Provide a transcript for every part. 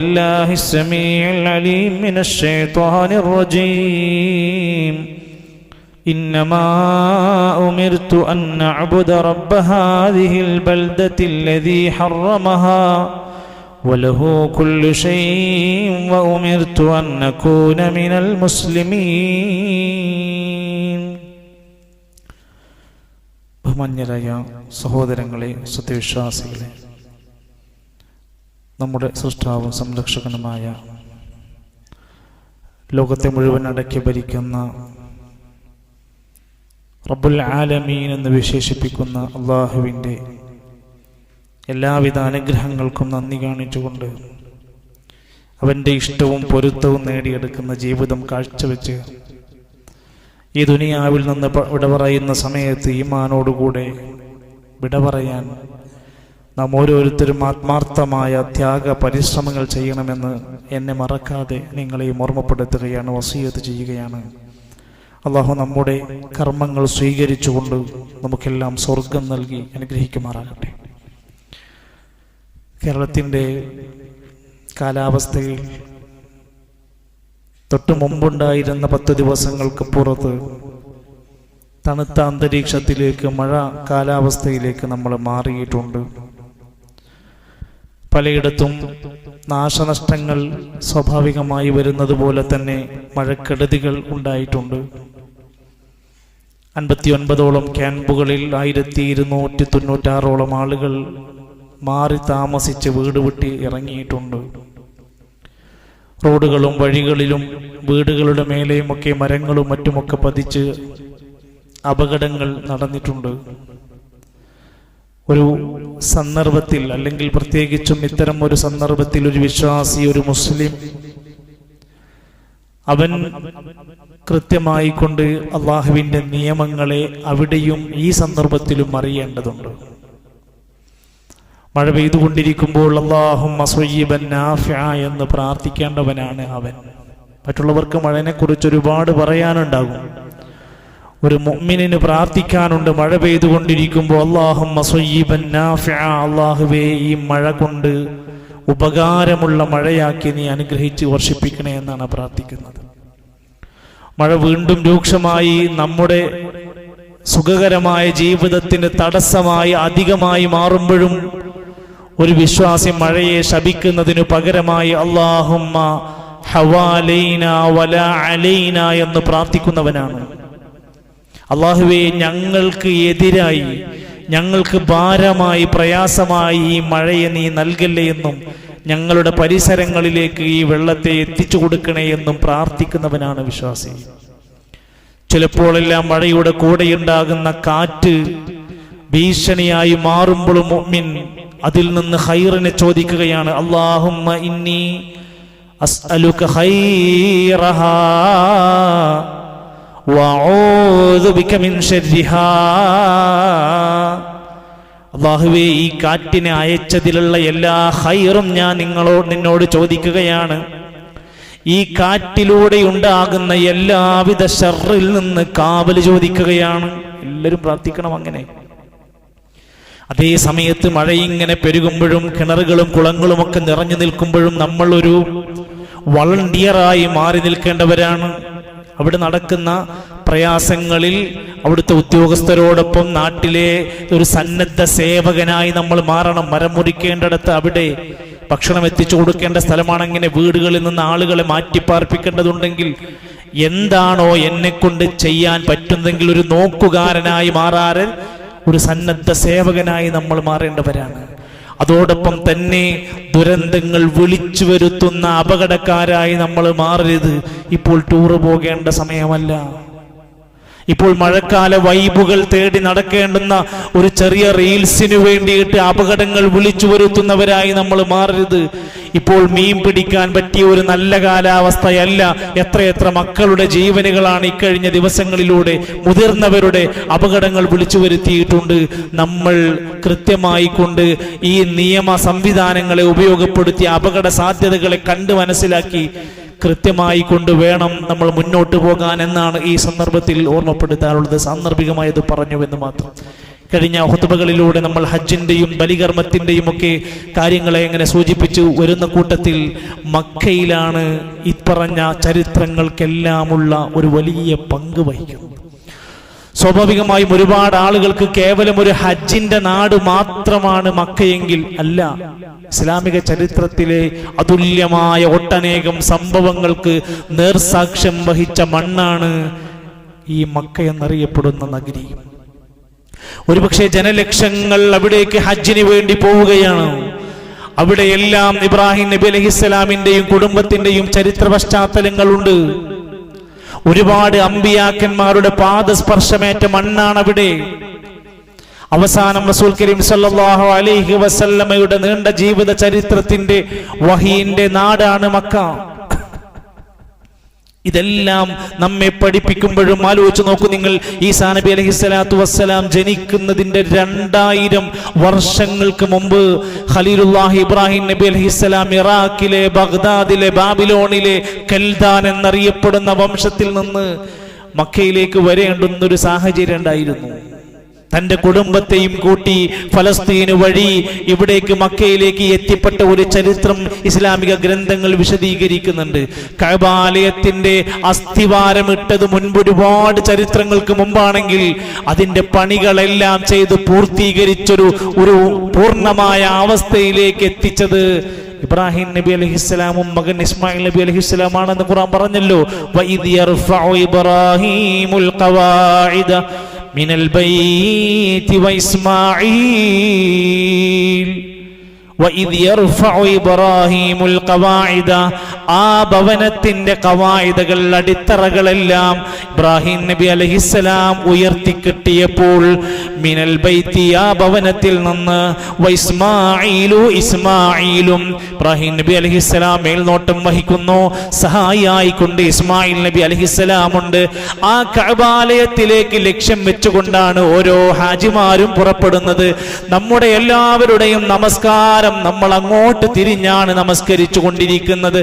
الله السميع العليم من الشيطان الرجيم إنما أمرت أن أعبد رب هذه البلدة الذي حرمها وله كل شيء وأمرت أن أكون من المسلمين. ബഹുമാന്യരായ സഹോദരങ്ങളെ, സത്യവിശ്വാസികളെ, നമ്മുടെ സൃഷ്ടാവും സംരക്ഷകനുമായ ലോകത്തെ മുഴുവൻ അടക്കി ഭരിക്കുന്ന റബ്ബുൽ ആലമീൻ എന്ന് വിശേഷിപ്പിക്കുന്ന അള്ളാഹുവിൻ്റെ എല്ലാവിധ അനുഗ്രഹങ്ങൾക്കും നന്ദി കാണിച്ചുകൊണ്ട് അവൻ്റെ ഇഷ്ടവും പൊരുത്തവും നേടിയെടുക്കുന്ന ജീവിതം കാഴ്ചവെച്ച് ഈ ദുനിയാവിൽ നിന്ന് വിട പറയുന്ന സമയത്ത് ഈമാനോടുകൂടെ വിട പറയാൻ നാം ഓരോരുത്തരും ആത്മാർത്ഥമായ ത്യാഗ പരിശ്രമങ്ങൾ ചെയ്യണമെന്ന് എന്നെ മറക്കാതെ നിങ്ങളെയും ഓർമ്മപ്പെടുത്തുകയാണ്, വസിയത്ത് ചെയ്യുകയാണ്. അള്ളാഹു നമ്മുടെ കർമ്മങ്ങൾ സ്വീകരിച്ചുകൊണ്ട് നമുക്കെല്ലാം സ്വർഗം നൽകി അനുഗ്രഹിക്കുമാറാകട്ടെ. കേരളത്തിൻ്റെ കാലാവസ്ഥയിൽ തൊട്ടു മുമ്പുണ്ടായിരുന്ന 10 ദിവസങ്ങൾക്ക് പുറത്ത് തണുത്ത അന്തരീക്ഷത്തിലേക്ക്, മഴ കാലാവസ്ഥയിലേക്ക് നമ്മൾ മാറിയിട്ടുണ്ട്. പലയിടത്തും നാശനഷ്ടങ്ങൾ സ്വാഭാവികമായി വരുന്നത് പോലെ തന്നെ മഴക്കെടുതികൾ ഉണ്ടായിട്ടുണ്ട്. 59ഓളം ക്യാമ്പുകളിൽ 1296ഓളം ആളുകൾ മാറി താമസിച്ച് വീട് വിട്ട് ഇറങ്ങിയിട്ടുണ്ട്. റോഡുകളും വഴികളിലും വീടുകളുടെ മേലെയുമൊക്കെ മരങ്ങളും മറ്റുമൊക്കെ പതിച്ച് അപകടങ്ങൾ നടന്നിട്ടുണ്ട്. ഒരു സന്ദർഭത്തിൽ, അല്ലെങ്കിൽ പ്രത്യേകിച്ചും ഇത്തരം ഒരു സന്ദർഭത്തിൽ ഒരു വിശ്വാസി, ഒരു മുസ്ലിം, അവൻ കൃത്യമായി കൊണ്ട് അള്ളാഹുവിൻ്റെ നിയമങ്ങളെ അവിടെയും ഈ സന്ദർഭത്തിലും അറിയേണ്ടതുണ്ട്. മഴ പെയ്തുകൊണ്ടിരിക്കുമ്പോൾ അല്ലാഹുമ്മ സ്വയ്യിബൻ നാഫിഅ എന്ന് പ്രാർത്ഥിക്കേണ്ടവനാണ് അവൻ. മറ്റുള്ളവർക്ക് മഴയെക്കുറിച്ച് ഒരുപാട് പറയാനുണ്ടാകും. ഒരു മുഅ്മിനിന് പ്രാർത്ഥിക്കാനുണ്ട്. മഴ പെയ്തുകൊണ്ടിരിക്കുമ്പോൾ അല്ലാഹുമ്മ സ്വയ്യിബൻ നാഫിഅ, അല്ലാഹുവേ ഈ മഴ കൊണ്ട് ഉപകാരമുള്ള മഴയാക്കി നീ അനുഗ്രഹിച്ച് വർഷിപ്പിക്കണേ എന്നാണ് പ്രാർത്ഥിക്കുന്നത്. മഴ വീണ്ടും രൂക്ഷമായി നമ്മുടെ സുഖകരമായ ജീവിതത്തിന് തടസ്സമായി അധികമായി മാറുമ്പോഴും ഒരു വിശ്വാസി മഴയെ ശപിക്കുന്നതിനു പകരമായി അല്ലാഹുമ്മ ഹവാലൈന വലാ അലൈന എന്ന് പ്രാർത്ഥിക്കുന്നവനാണ്. അല്ലാഹുവേ, ഞങ്ങൾക്ക് എതിരായി, ഞങ്ങൾക്ക് ഭാരമായി, പ്രയാസമായി ഈ മഴയെ നീ നൽകല്ലേ എന്നും ഞങ്ങളുടെ പരിസരങ്ങളിലേക്ക് ഈ വെള്ളത്തെ എത്തിച്ചു കൊടുക്കണേ എന്നും പ്രാർത്ഥിക്കുന്നവനാണ് വിശ്വാസി. ചിലപ്പോഴെല്ലാം മഴയുടെ കൂടെയുണ്ടാകുന്ന കാറ്റ് ഭീഷണിയായി മാറുമ്പോഴും മുഅ്മിൻ അതിൽ നിന്ന് ഖൈറിനെ ചോദിക്കുകയാണ്. അല്ലാഹുമ്മ ഇന്നി അസ്അലുക ഖൈറഹാ വഅഊദു ബിക മിൻ ശർരിഹാ. അല്ലാഹുവേ, ഈ കാറ്റിനെ അയച്ചതിലുള്ള എല്ലാ ഖൈറും ഞാൻ നിന്നോട് ചോദിക്കുകയാണ്. ഈ കാറ്റിലൂടെ ഉണ്ടാകുന്ന എല്ലാവിധ ശർറിൽ നിന്ന് കാവല് ചോദിക്കുകയാണ്. എല്ലാവരും പ്രാർത്ഥിക്കണം അങ്ങനെ. അതേ സമയത്ത് മഴയിങ്ങനെ പെരുകുമ്പോഴും കിണറുകളും കുളങ്ങളും ഒക്കെ നിറഞ്ഞു നിൽക്കുമ്പോഴും നമ്മൾ ഒരു വളണ്ടിയറായി മാറി നിൽക്കേണ്ടവരാണ്. അവിടെ നടക്കുന്ന പ്രയാസങ്ങളിൽ അവിടുത്തെ ഉദ്യോഗസ്ഥരോടൊപ്പം നാട്ടിലെ ഒരു സന്നദ്ധ സേവകനായി നമ്മൾ മാറണം. മരം മുറിക്കേണ്ടിടത്ത് അവിടെ ഭക്ഷണം എത്തിച്ചു കൊടുക്കേണ്ട സ്ഥലമാണ്. അങ്ങനെ വീടുകളിൽ നിന്ന് ആളുകളെ മാറ്റിപ്പാർപ്പിക്കേണ്ടതുണ്ടെങ്കിൽ എന്താണോ എന്നെ കൊണ്ട് ചെയ്യാൻ പറ്റുന്നെങ്കിൽ ഒരു നോക്കുകാരനായി മാറാറ്, ഒരു സന്നദ്ധ സേവകനായി നമ്മൾ മാറേണ്ടവരാണ്. അതോടൊപ്പം തന്നെ ദുരന്തങ്ങൾ വിളിച്ചു വരുത്തുന്ന അപകടക്കാരായി നമ്മൾ മാറരുത്. ഇപ്പോൾ ടൂറ് പോകേണ്ട സമയമല്ല. ഇപ്പോൾ മഴക്കാല വൈബുകൾ തേടി നടക്കേണ്ടുന്ന ഒരു ചെറിയ റീൽസിനു വേണ്ടിയിട്ട് അപകടങ്ങൾ വിളിച്ചു വരുത്തുന്നവരായി നമ്മൾ മാറരുത്. ഇപ്പോൾ മീൻ പിടിക്കാൻ പറ്റിയ ഒരു നല്ല കാലാവസ്ഥയല്ല. എത്രയെത്ര മക്കളുടെ ജീവനുകളാണ് ഇക്കഴിഞ്ഞ ദിവസങ്ങളിലൂടെ മുതിർന്നവരുടെ അപകടങ്ങൾ വിളിച്ചു വരുത്തിയിട്ടുണ്ട്. നമ്മൾ കൃത്യമായി കൊണ്ട് ഈ നിയമ സംവിധാനങ്ങളെ ഉപയോഗപ്പെടുത്തി അപകട സാധ്യതകളെ കണ്ട് മനസ്സിലാക്കി കൃത്യമായി കൊണ്ടുവേണം നമ്മൾ മുന്നോട്ട് പോകാൻ എന്നാണ് ഈ സന്ദർഭത്തിൽ ഓർമ്മപ്പെടുത്താറുള്ളത്. സാന്ദർഭികമായത് പറഞ്ഞുവെന്ന് മാത്രം. കഴിഞ്ഞ ഖുതുബകളിലൂടെ നമ്മൾ ഹജ്ജിന്റെയും ബലികർമ്മത്തിന്റെയും ഒക്കെ കാര്യങ്ങളെ എങ്ങനെ സൂചിപ്പിച്ചു വരുന്ന കൂട്ടത്തിൽ മക്കയിലാണ് ഈ പറഞ്ഞ ചരിത്രങ്ങൾക്കെല്ലാമുള്ള ഒരു വലിയ പങ്ക് വഹിക്കുന്നത്. സ്വാഭാവികമായും ഒരുപാട് ആളുകൾക്ക് കേവലം ഒരു ഹജ്ജിന്റെ നാട് മാത്രമാണ് മക്കയെങ്കിൽ അല്ല, ഇസ്ലാമിക ചരിത്രത്തിലെ അതുല്യമായ ഒട്ടനേകം സംഭവങ്ങൾക്ക് നേർസാക്ഷ്യം വഹിച്ച മണ്ണാണ് ഈ മക്ക എന്നറിയപ്പെടുന്ന നഗരി. ഒരുപക്ഷെ ജനലക്ഷങ്ങൾ അവിടേക്ക് ഹജ്ജിന് വേണ്ടി പോവുകയാണ്. അവിടെയെല്ലാം ഇബ്രാഹിം നബി അലൈഹിസ്സലാമിന്റെയും കുടുംബത്തിന്റെയും ചരിത്ര പശ്ചാത്തലങ്ങളുണ്ട്. ഒരുപാട് അമ്പിയാക്കന്മാരുടെ പാദസ്പർശമേറ്റ മണ്ണാണ് അവിടെ. അവസാനം റസൂൽ കരീം സല്ലല്ലാഹു അലൈഹി വസല്ലമയുടെ നീണ്ട ജീവിത ചരിത്രത്തിന്റെ വഹീന്റെ നാടാണ് മക്ക. ഇതെല്ലാം നമ്മെ പഠിപ്പിക്കുമ്പോഴും ആലോചിച്ച് നോക്കൂ നിങ്ങൾ, ഈസാ നബി അലൈഹിസ്സലാത്തു വസ്സലാം ജനിക്കുന്നതിന്റെ 2000 വർഷങ്ങൾക്ക് മുമ്പ് ഖലീലുല്ലാഹി ഇബ്രാഹിം നബി അലൈഹിസ്സലാം ഇറാഖിലെ ബഗ്ദാദിലെ ബാബിലോണിലെ കൽദാൻ എന്നറിയപ്പെടുന്ന വംശത്തിൽ നിന്ന് മക്കയിലേക്ക് വരേണ്ടുന്നൊരു സാഹചര്യം ഉണ്ടായിരുന്നു. തന്റെ കുടുംബത്തെയും കൂട്ടി ഫലസ്തീന് വഴി ഇവിടേക്ക് മക്കയിലേക്ക് എത്തിപ്പെട്ട ഒരു ചരിത്രം ഇസ്ലാമിക ഗ്രന്ഥങ്ങൾ വിശദീകരിക്കുന്നുണ്ട്. കഅബാലയത്തിന്റെ അസ്ഥിവാരമിട്ടത് മുൻപ് ഒരുപാട് ചരിത്രങ്ങൾക്ക് മുമ്പാണെങ്കിൽ അതിന്റെ പണികളെല്ലാം ചെയ്ത് പൂർത്തീകരിച്ചൊരു പൂർണ്ണമായ അവസ്ഥയിലേക്ക് എത്തിച്ചത് ഇബ്രാഹിം നബി അലൈഹിസ്സലാമും മകൻ ഇസ്മായിൽ നബി അലൈഹിസ്സലാമാണെന്ന് ഖുർആൻ പറഞ്ഞല്ലോ. വഇദ് യർഫഉ ഇബ്രാഹീമുൽ ഖവാഇദ മിനൽ ബൈതി വഇസ്മാഈൽ വഇദ് യർഫഉ ഇബ്രാഹീമുൽ ഖവാഇദ, ആ ഭവനത്തിന്റെ ഖവായിദകൾ അടിത്തറകളെല്ലാം ഇബ്രാഹിം നബി അലൈഹിസ്സലാം ഉയർത്തിക്കെട്ടിയപ്പോൾ മിനൽ ബൈത്തി, ആ ഭവനത്തിൽ നിന്ന് വഇസ്മാഈലു, ഇസ്മാഈലും ഇബ്രാഹിം നബി അലൈഹിസ്സലാം മേൽനോട്ടം വഹിക്കുന്നു. സഹായിയായി കൊണ്ട് ഇസ്മായിൽ നബി അലൈഹിസ്സലാം ഉണ്ട്. ആ കഅബാലയത്തിലേക്ക് ലക്ഷ്യം വെച്ചുകൊണ്ടാണ് ഓരോ ഹാജിമാരും പുറപ്പെടുന്നത്. നമ്മുടെ എല്ലാവരുടെയും നമസ്കാരം നമ്മൾ അങ്ങോട്ട് തിരിഞ്ഞാണ് നമസ്കരിച്ചു കൊണ്ടിരിക്കുന്നത്.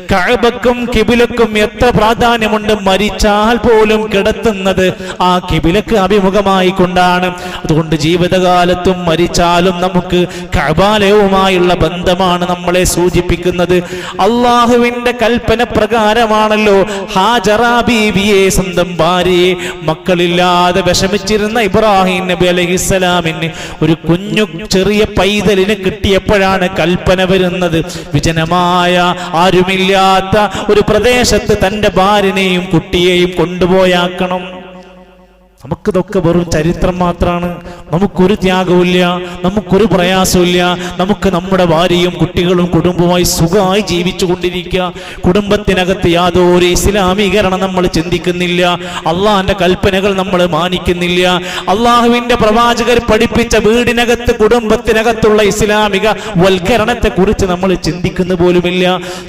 കഅബക്കും കിബിലക്കും എത്ര പ്രാധാന്യമുണ്ട്. മരിച്ചാൽ പോലും കിടത്തുന്നത് ആ കിബിലക്ക് അഭിമുഖമായി കൊണ്ടാണ്. അതുകൊണ്ട് ജീവിതകാലത്തും മരിച്ചാലും നമുക്ക് കഅബാലയവുമായുള്ള ബന്ധമാണ് നമ്മളെ സൂചിപ്പിക്കുന്നത്. അള്ളാഹുവിന്റെ കൽപ്പന പ്രകാരമാണല്ലോ ഹാജറ ബീവിയെ, സ്വന്തം ഭാര്യയെ, മക്കളില്ലാതെ വിഷമിച്ചിരുന്ന ഇബ്രാഹിം നബി അലൈഹിസ്സലാമിന് ഒരു കുഞ്ഞു ചെറിയ പൈതലിന് കിട്ടിയപ്പോഴാണ് കൽപ്പന വരുന്നത്. വിജനമായ ആരുമില്ലാത്ത ഒരു പ്രദേശത്ത് തന്റെ ഭാര്യനെയും കുട്ടിയെയും കൊണ്ടുപോയാക്കണം. നമുക്കിതൊക്കെ വെറും ചരിത്രം മാത്രമാണ്. നമുക്കൊരു ത്യാഗവുമില്ല, നമുക്കൊരു പ്രയാസമില്ല. നമുക്ക് നമ്മുടെ ഭാര്യയും കുട്ടികളും കുടുംബവുമായി സുഖമായി ജീവിച്ചു കൊണ്ടിരിക്കുക. കുടുംബത്തിനകത്ത് യാതൊരു ഇസ്ലാമീകരണം നമ്മൾ ചിന്തിക്കുന്നില്ല. അള്ളാഹിന്റെ കൽപ്പനകൾ നമ്മൾ മാനിക്കുന്നില്ല. അള്ളാഹുവിന്റെ പ്രവാചകർ പഠിപ്പിച്ച വീടിനകത്ത് കുടുംബത്തിനകത്തുള്ള ഇസ്ലാമിക വൽക്കരണത്തെ കുറിച്ച് നമ്മൾ ചിന്തിക്കുന്ന പോലുമില്ല.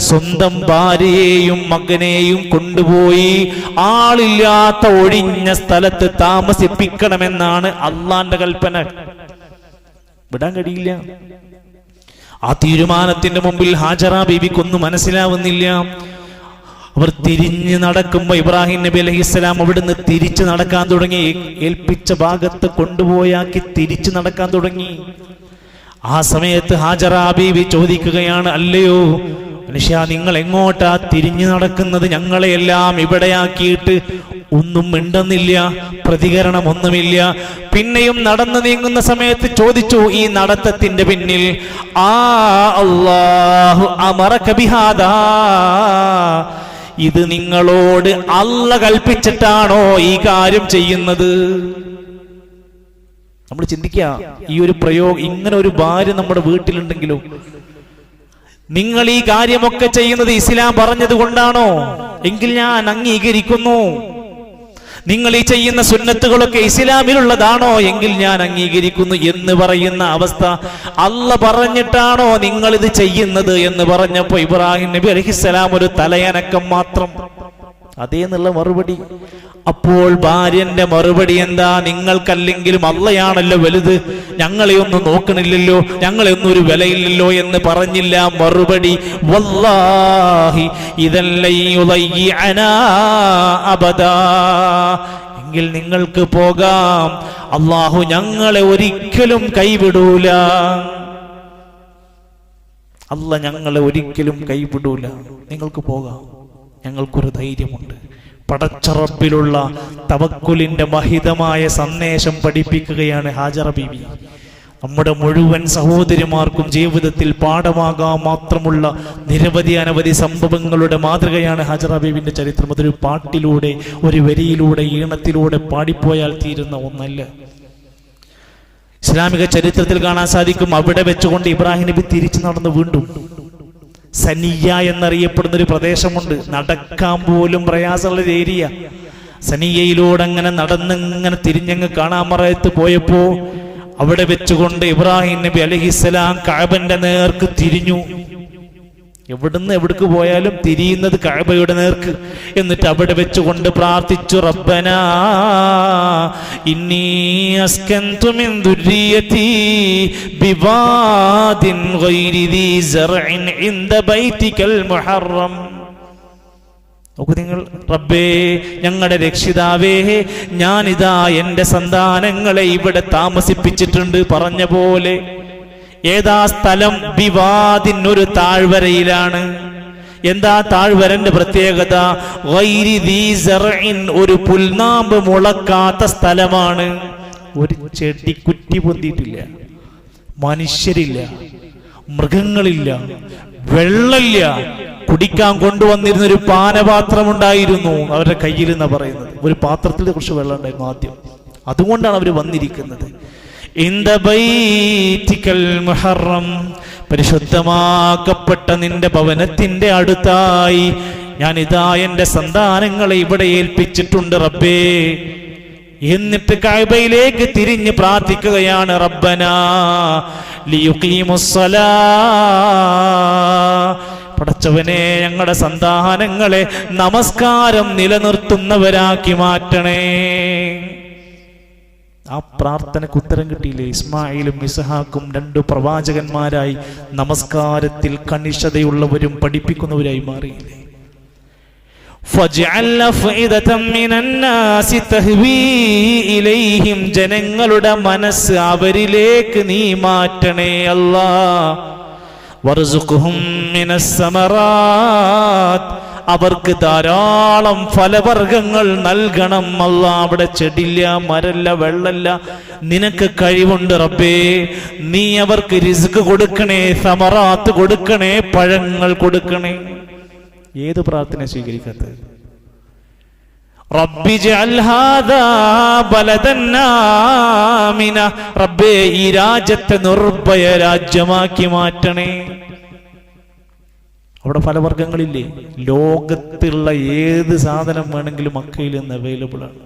സ്വന്തം ഭാര്യയെയും മകനെയും കൊണ്ടുപോയി ആളില്ലാത്ത ഒഴിഞ്ഞ സ്ഥലത്ത് താമസിപ്പിക്കണമെന്നാണ് അള്ളാന്റെ കൽപ്പന. വിടാൻ കഴിയില്ല. ആ തീരുമാനത്തിന്റെ മുമ്പിൽ ഹാജറ ബീവിക്കൊന്നും മനസ്സിലാവുന്നില്ല. അവർ തിരിഞ്ഞു നടക്കുമ്പോ ഇബ്രാഹിം നബി അലൈഹിസ്സലാം അവിടുന്ന് തിരിച്ചു നടക്കാൻ തുടങ്ങി. ഏൽപ്പിച്ച ഭാഗത്ത് കൊണ്ടുപോയാക്കി തിരിച്ചു നടക്കാൻ തുടങ്ങി. ആ സമയത്ത് ഹാജറ ബീവി ചോദിക്കുകയാണ്, അല്ലയോ മനുഷ്യ, നിങ്ങൾ എങ്ങോട്ടാ തിരിഞ്ഞു നടക്കുന്നത്? ഞങ്ങളെയെല്ലാം ഇവിടെയാക്കിയിട്ട് ഒന്നും മിണ്ടുന്നില്ല, പ്രതികരണം ഒന്നുമില്ല. പിന്നെയും നടന്നു നീങ്ങുന്ന സമയത്ത് ചോദിച്ചു, ഈ നടത്തത്തിന്റെ പിന്നിൽ അല്ലാഹു അമറക ബിഹാദാ, ഇത് നിങ്ങളോട് അല്ലാഹ് കൽപ്പിച്ചിട്ടാണോ ഈ കാര്യം ചെയ്യുന്നത്? നമ്മൾ ചിന്തിക്കുക, ഈ ഒരു പ്രയോഗം, ഇങ്ങനെ ഒരു ഭാര്യ നമ്മുടെ വീട്ടിലുണ്ടെങ്കിലോ, നിങ്ങൾ ഈ കാര്യമൊക്കെ ചെയ്യുന്നത് ഇസ്ലാം പറഞ്ഞത് കൊണ്ടാണോ? എങ്കിൽ ഞാൻ അംഗീകരിക്കുന്നു. നിങ്ങൾ ഈ ചെയ്യുന്ന സുന്നത്തുകളൊക്കെ ഇസ്ലാമിലുള്ളതാണോ? എങ്കിൽ ഞാൻ അംഗീകരിക്കുന്നു എന്ന് പറയുന്ന അവസ്ഥ. അല്ലാഹ് പറഞ്ഞിട്ടാണോ നിങ്ങൾ ഇത് ചെയ്യുന്നത് എന്ന് പറഞ്ഞപ്പോ ഇബ്രാഹിം നബി അലൈഹിസ്സലാം ഒരു തലയനക്കം മാത്രം. അതേന്നുള്ള മറുപടി. അപ്പോൾ ഭാര്യന്റെ മറുപടി എന്താ? നിങ്ങൾക്കല്ലെങ്കിലും അള്ളയാണല്ലോ വലുത്, ഞങ്ങളെ ഒന്നും നോക്കണില്ലല്ലോ, ഞങ്ങളെ ഒന്നും ഒരു വിലയില്ലല്ലോ എന്ന് പറഞ്ഞില്ല. മറുപടി, വല്ലാഹി ഇദൻ ലൻ യുളയ്യിഅനാ അബദാ, എങ്കിൽ നിങ്ങൾക്ക് പോകാം, അള്ളാഹു ഞങ്ങളെ ഒരിക്കലും കൈവിടൂല. അല്ലാഹ് ഞങ്ങളെ ഒരിക്കലും കൈവിടൂല, നിങ്ങൾക്ക് പോകാം, ഞങ്ങൾക്കൊരു ധൈര്യമുണ്ട്. പടച്ച റബ്ബിലുള്ള തവക്കുലിന്റെ മഹിതമായ സന്ദേശം പഠിപ്പിക്കുകയാണ് ഹാജറ ബീവി. നമ്മുടെ മുഴുവൻ സഹോദരിമാർക്കും ജീവിതത്തിൽ പാഠമാകാൻ മാത്രമുള്ള നിരവധി അനവധി സംഭവങ്ങളുടെ മാതൃകയാണ് ഹാജറ ബീവിന്റെ ചരിത്രം. അതൊരു പാട്ടിലൂടെ, ഒരു വരിയിലൂടെ, ഈണത്തിലൂടെ പാടിപ്പോയാൽ തീരുന്ന ഒന്നല്ല. ഇസ്ലാമിക ചരിത്രത്തിൽ കാണാൻ സാധിക്കും, അവിടെ വെച്ചുകൊണ്ട് ഇബ്രാഹിം നബി തിരിച്ചു നടന്ന് വീണ്ടും സനിയ എന്നറിയപ്പെടുന്ന ഒരു പ്രദേശമുണ്ട്, നടക്കാൻ പോലും പ്രയാസമുള്ള ഏരിയ. സനിയയിലൂടെ അങ്ങനെ നടന്നിങ്ങനെ തിരിഞ്ഞങ്ങ് കാണാമറയത്ത് പോയപ്പോ അവിടെ വെച്ചുകൊണ്ട് ഇബ്രാഹിം നബി അലൈഹിസ്സലാം കഅബന്റെ നേർക്ക് തിരിഞ്ഞു. എവിടുന്ന് എവിടേക്ക് പോയാലും തിരിയുന്നത് കഅബയുടെ നേർക്ക്. എന്നിട്ട് അവിടെ വെച്ചുകൊണ്ട് പ്രാർത്ഥിച്ചു, റബ്ബനാ ഇന്നി അസ്കൻതു മിൻ ദുർരിയതി ബിവാദിൻ ഗൈരി ദീ സർഇൻ ഇൻദ ബൈതികൽ മുഹറം. നോക്കൂ നിങ്ങൾ, റബ്ബേ ഞങ്ങളുടെ രക്ഷിതാവേ, ഞാനിതാ എൻ്റെ സന്താനങ്ങളെ ഇവിടെ താമസിപ്പിച്ചിട്ടുണ്ട്. പറഞ്ഞ പോലെ ഏതാ സ്ഥലം? ബിവാദിൻ, ഒരു താഴ്വരയിലാണ്. എന്താ താഴ്വരന്റെ പ്രത്യേകത? ഗൈരി ദീ സർഇൻ, ഒരു പുൽനാമ്പ് മുളക്കാത്ത സ്ഥലമാണ്. ഒരു ചെടി കുറ്റി പൊന്തിയിട്ടില്ല, മനുഷ്യരില്ല, മൃഗങ്ങളില്ല, വെള്ളമില്ല. കുടിക്കാൻ കൊണ്ടുവന്നിരുന്ന ഒരു പാനപാത്രം ഉണ്ടായിരുന്നു അവരുടെ കയ്യിൽ എന്ന് പറയുന്നത്. ഒരു പാത്രത്തിൽ കുറച്ച് വെള്ളം ഉണ്ടായിരുന്നു ആദ്യം, അതുകൊണ്ടാണ് അവർ വന്നിരിക്കുന്നത്. ഇന്ദ ബൈതികൽ മുഹറം, പരിശുദ്ധമാക്കപ്പെട്ട നിന്റെ ഭവനത്തിന്റെ അടുത്തായി ഞാനിതാ എൻ്റെ സന്താനങ്ങളെ ഇവിടെ ഏൽപ്പിച്ചിട്ടുണ്ട് റബ്ബേ. എന്നിട്ട് കഅബയിലേക്ക് തിരിഞ്ഞ് പ്രാർത്ഥിക്കുകയാണ്, റബ്ബനാ ലിയുഖീമുസ്സലാ, പടച്ചവനെ ഞങ്ങളുടെ സന്താനങ്ങളെ നമസ്കാരം നിലനിർത്തുന്നവരാക്കി മാറ്റണേ. ആ പ്രാർത്ഥനയ്ക്ക് ഉത്തരം കിട്ടിയില്ലേ? ഇസ്മായിലും ഇസ്ഹാക്കും രണ്ടു പ്രവാചകന്മാരായി നമസ്കാരത്തിൽ കണിശതയുള്ളവരും പഠിപ്പിക്കുന്നവരായി മാറിയില്ലേ? ജനങ്ങളുടെ മനസ്സ് അവരിലേക്ക് നീ മാറ്റണേ അല്ലാഹ്. വർസുഖുഹും മിനസ് സമറാത്ത്, അവർക്ക് ധാരാളം ഫലവർഗങ്ങൾ നൽകണം അല്ലാഹ്. അവിടെ ചെടില്ല, മരല്ല, വെള്ളല്ല, നിനക്ക് കഴിവുണ്ട് റബ്ബേ. നീ അവർക്ക് റിസ്ക് കൊടുക്കണേ, സമറാത്ത് കൊടുക്കണേ, പഴങ്ങൾ കൊടുക്കണേ. ഏത് പ്രാർത്ഥന സ്വീകരിക്കാത്തത്? റബ്ബി ജഅൽ ഹാദാ ബലദൻ ആമിന, റബ്ബേ ഈ രാജ്യത്തെ നിർഭയ രാജ്യമാക്കി മാറ്റണേ. അവിടെ ഫലവർഗങ്ങളില്ലേ? ലോകത്തുള്ള ഏത് സാധനം വേണമെങ്കിലും മക്കയിൽ നിന്ന് അവൈലബിൾ ആണ്.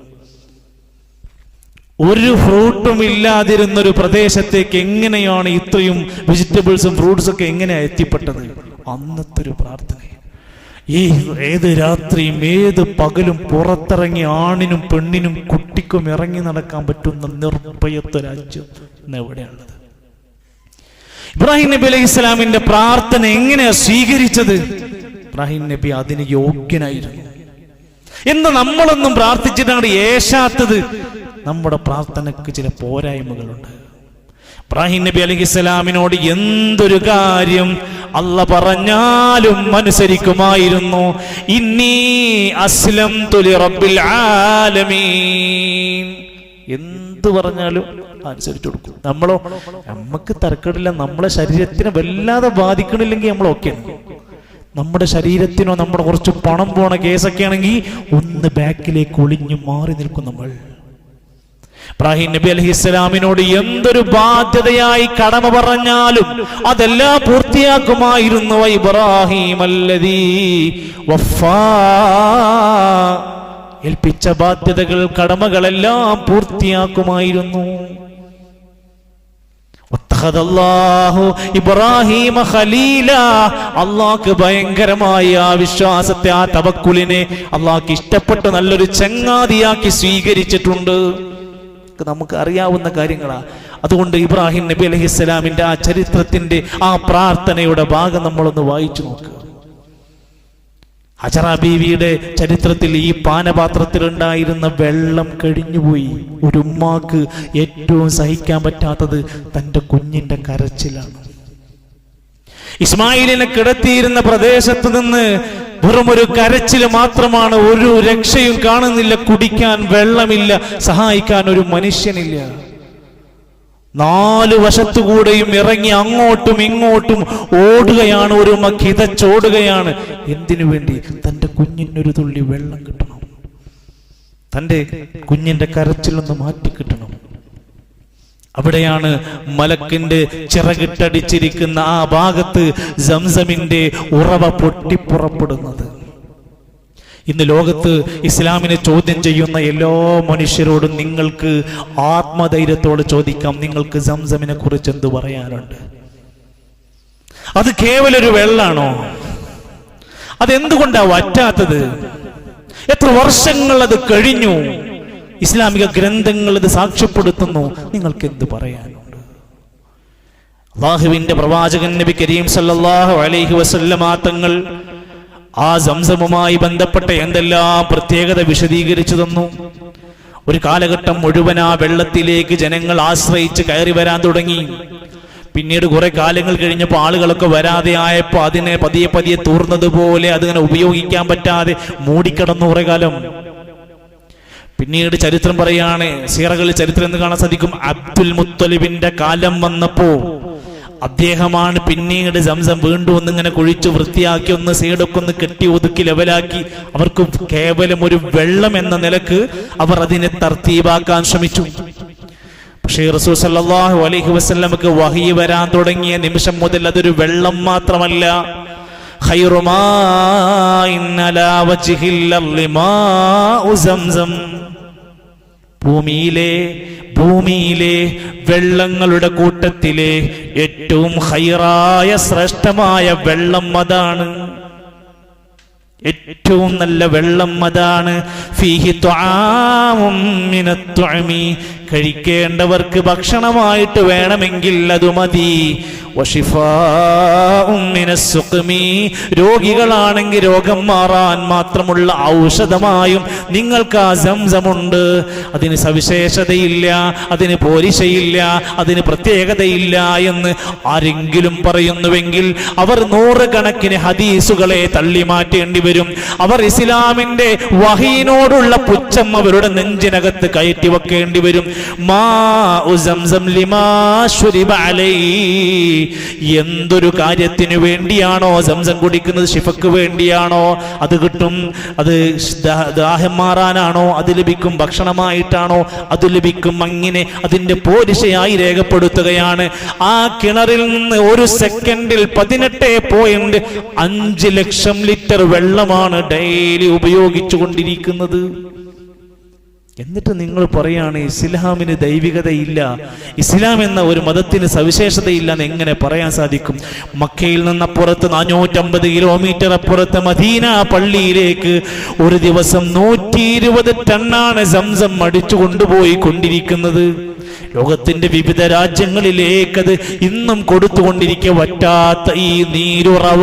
ഒരു ഫ്രൂട്ടും ഇല്ലാതിരുന്നൊരു പ്രദേശത്തേക്ക് എങ്ങനെയാണ് ഇത്രയും വെജിറ്റബിൾസും ഫ്രൂട്ട്സും ഒക്കെ എങ്ങനെയാണ് എത്തിപ്പെട്ടത്? അന്നത്തെ ഒരു പ്രാർത്ഥന. ഏത് രാത്രിയും ഏത് പകലും പുറത്തിറങ്ങി ആണിനും പെണ്ണിനും കുട്ടിക്കും ഇറങ്ങി നടക്കാൻ പറ്റുന്ന നിർഭയത്വ രാജ്യം ഇന്ന് എവിടെയാണുള്ളത്? ഇബ്രാഹിം നബി അലൈഹി ഇസ്ലാമിന്റെ പ്രാർത്ഥന എങ്ങനെയാ സ്വീകരിച്ചത്? ഇബ്രാഹിം നബി അതിന് യോഗ്യനായിരുന്നു. എന്ന് നമ്മളൊന്നും പ്രാർത്ഥിച്ചിട്ടാണ് ഏശാത്തത്. നമ്മുടെ പ്രാർത്ഥനയ്ക്ക് ചില പോരായ്മകളുണ്ട്. ഇബ്രാഹിം നബി അലൈഹിസ്സലാമിനോട് എന്തൊരു കാര്യം അല്ല പറഞ്ഞാലും അനുസരിക്കുമായിരുന്നു. ഇന്നി അസ്ലംതു ലിറബ്ബിൽ ആലമീൻ, എന്ത് പറഞ്ഞാലും അനുസരിച്ചു കൊടുക്കും. നമ്മളോ? നമുക്ക് തരക്കേടില്ല, നമ്മളെ ശരീരത്തിനെ വല്ലാതെ ബാധിക്കണില്ലെങ്കിൽ നമ്മൾ ഓക്കെയാണ്. നമ്മുടെ ശരീരത്തിനോ നമ്മുടെ കുറച്ച് പണം പോണ കേസൊക്കെ ആണെങ്കിൽ ഒന്ന് ബാക്കിലേക്ക് ഒളിഞ്ഞു മാറി നിൽക്കും നമ്മൾ. ഇബ്രാഹിം നബി അലൈഹിസ്സലാമിനോട് എന്തൊരു ബാധ്യതയായി കടമ പറഞ്ഞാലും അതെല്ലാം പൂർത്തിയാക്കുമായിരുന്നു. ഇബ്രാഹിം അല്ലദീ വഫാ, ഏൽപ്പിച്ച ബാധ്യതകൾ, കടമകളെല്ലാം പൂർത്തിയാക്കുമായിരുന്നു. ഇബ്രാഹിം ഖലീല, അള്ളാഹ്ക്ക് ഭയങ്കരമായ ആ വിശ്വാസത്തെ, ആ തവക്കുലിനെ അള്ളാഹ്ക്ക് ഇഷ്ടപ്പെട്ട നല്ലൊരു ചങ്ങാതിയാക്കി സ്വീകരിച്ചിട്ടുണ്ട്. നമുക്ക് അറിയാവുന്ന കാര്യങ്ങളാ. അതുകൊണ്ട് ഇബ്രാഹിം നബി അലൈഹിസ്സലാമിന്റെ ആ ചരിത്രത്തിന്റെ ആ പ്രാർത്ഥനയുടെ ഭാഗം നമ്മളൊന്ന് വായിച്ചു നോക്കുക. ഹജറ ബീവിയുടെ ചരിത്രത്തിൽ ഈ പാനപാത്രത്തിലുണ്ടായിരുന്ന വെള്ളം കഴിഞ്ഞുപോയി. ഒരു ഉമ്മാക്ക് ഏറ്റവും സഹിക്കാൻ പറ്റാത്തത് തൻ്റെ കുഞ്ഞിന്റെ കരച്ചിലാണ്. ഇസ്മായിലിനെ കിടത്തിയിരുന്ന പ്രദേശത്ത് നിന്ന് വെറുമൊരു കരച്ചിൽ മാത്രമാണ്, ഒരു രക്ഷയും കാണുന്നില്ല. കുടിക്കാൻ വെള്ളമില്ല, സഹായിക്കാൻ ഒരു മനുഷ്യനില്ല. 4 വശത്തുകൂടെയും ഇറങ്ങി അങ്ങോട്ടും ഇങ്ങോട്ടും ഓടുകയാണ്, ഒരു കിതച്ചോടുകയാണ്. എന്തിനു വേണ്ടി? തൻ്റെ കുഞ്ഞിനൊരു തുള്ളി വെള്ളം കിട്ടണം, തൻ്റെ കുഞ്ഞിന്റെ കരച്ചിലൊന്ന് മാറ്റി കിട്ടണം. അവിടെയാണ് മലക്കിന്റെ ചിറകിട്ടടിച്ചിരിക്കുന്ന ആ ഭാഗത്ത് സംസമിന്റെ ഉറവ പൊട്ടിപ്പുറപ്പെടുന്നത്. ഇന്ന് ലോകത്ത് ഇസ്ലാമിനെ ചോദ്യം ചെയ്യുന്ന എല്ലാ മനുഷ്യരോടും നിങ്ങൾക്ക് ആത്മധൈര്യത്തോടെ ചോദിക്കാം, നിങ്ങൾക്ക് സംസമിനെ കുറിച്ച് എന്ത് പറയാനുണ്ട്? അത് കേവലൊരു വെള്ളാണോ? അതെന്തുകൊണ്ടാ വറ്റാത്തത്? എത്ര വർഷങ്ങൾ അത് കഴിഞ്ഞു? ഇസ്ലാമിക ഗ്രന്ഥങ്ങൾ ഇത് സാക്ഷ്യപ്പെടുത്തുന്നു. നിങ്ങൾക്ക് എന്ത് പറയാനുണ്ട്? അല്ലാഹുവിന്റെ പ്രവാചകൻ നബി കരീം സല്ലല്ലാഹു അലൈഹി വസല്ലമ തങ്ങൾ ആ സംസമുമായി ബന്ധപ്പെട്ട എന്തെല്ലാം പ്രത്യേകത വിശദീകരിച്ചു തന്നു. ഒരു കാലഘട്ടം മുഴുവൻ ആ വെള്ളത്തിലേക്ക് ജനങ്ങൾ ആശ്രയിച്ച് കയറി വരാൻ തുടങ്ങി. പിന്നീട് കുറെ കാലങ്ങൾ കഴിഞ്ഞപ്പോൾ ആളുകളൊക്കെ വരാതെ ആയപ്പോൾ അതിനെ പതിയെ പതിയെ തൂർന്നതുപോലെ അതിനെ ഉപയോഗിക്കാൻ പറ്റാതെ മൂടിക്കിടന്നു കുറെ കാലം. പിന്നീട് ചരിത്രം പറയാണ്, സീറകളിൽ ചരിത്രം എന്ന് കാണാൻ സാധിക്കും, അബ്ദുൽ മുത്തലിബിന്റെ കാലം വന്നപ്പോ അദ്ദേഹമാണ് പിന്നീട് സംസം വീണ്ടും ഒന്നിങ്ങനെ കുഴിച്ചു വൃത്തിയാക്കി ഒന്ന് സൈഡൊക്കെ ഒന്ന് കെട്ടി ഒതുക്കി ലെവലാക്കി. അവർക്ക് കേവലം ഒരു വെള്ളം എന്ന നിലക്ക് അവർ അതിനെ തർത്തീബാക്കാൻ ശ്രമിച്ചു. പക്ഷേ റസൂൽ സല്ലല്ലാഹു അലൈഹി വസല്ലമക്ക് വഹി വരാൻ തുടങ്ങിയ നിമിഷം മുതൽ അതൊരു വെള്ളം മാത്രമല്ല, ഖൈറു മാഇൻ അലാ വജ്ഹിൽ അർളി മാഉ സംസം, ഭൂമിയിലെ വെള്ളങ്ങളുടെ കൂട്ടത്തിലെ ഏറ്റവും ഖൈറായ ശ്രേഷ്ഠമായ വെള്ളം അതാണ്. ഏറ്റവും നല്ല വെള്ളം അതാണ്. ഫീഹി തുആമും മിനത് തുഅമി, കഴിക്കേണ്ടവർക്ക് ഭക്ഷണമായിട്ട് വേണമെങ്കിൽ അത് മതി. വശിഫാഉം മിനസ് സുഖ്മി, രോഗികളാണെങ്കിൽ രോഗം മാറാൻ മാത്രമുള്ള ഔഷധമായും നിങ്ങൾക്ക് ആ സംസമുണ്ട്. അതിന് സവിശേഷതയില്ല, അതിന് പോരിശയില്ല, അതിന് പ്രത്യേകതയില്ല എന്ന് ആരെങ്കിലും പറയുന്നുവെങ്കിൽ അവർ 100 കണക്കിന് ഹദീസുകളെ തള്ളി മാറ്റേണ്ടി വരും. അവർ ഇസ്ലാമിന്റെ വഹീനോടുള്ള പുച്ഛം അവരുടെ നെഞ്ചിനകത്ത് കയറ്റി വെക്കേണ്ടി വരും. മാഉ സംസം ലിമാ ശുരിബ അലൈഹി, എന്തൊരു കാര്യത്തിനു വേണ്ടിയാണോ സംസം കുടിക്കുന്നത്, ശിഫക്ക് വേണ്ടിയാണോ അത് കിട്ടും. അത് ദാഹം മാറാനാണോ അത് ലഭിക്കും, ഭക്ഷണമായിട്ടാണോ അത് ലഭിക്കും. അങ്ങനെ അതിന്റെ പോരിശയായി രേഖപ്പെടുത്തുകയാണ്. ആ കിണറിൽ നിന്ന് ഒരു സെക്കൻഡിൽ 18.5 ലക്ഷം ലിറ്റർ വെള്ളമാണ് ഡെയിലി ഉപയോഗിച്ചു കൊണ്ടിരിക്കുന്നത്. എന്നിട്ട് നിങ്ങൾ പറയാണ് ഇസ്ലാമിന് ദൈവികതയില്ല, ഇസ്ലാം എന്ന ഒരു മതത്തിന് സവിശേഷതയില്ല എന്ന് എങ്ങനെ പറയാൻ സാധിക്കും? മക്കയിൽ നിന്നപ്പുറത്ത് 450 കിലോമീറ്റർ അപ്പുറത്ത് മദീന പള്ളിയിലേക്ക് ഒരു ദിവസം 120 ടണ്ണാണ് സംസം അടിച്ചു കൊണ്ടുപോയി കൊണ്ടിരിക്കുന്നത്. ലോകത്തിന്റെ വിവിധ രാജ്യങ്ങളിലേക്കത് ഇന്നും കൊടുത്തുകൊണ്ടിരിക്കെ വറ്റാത്ത ഈ നീരുറവ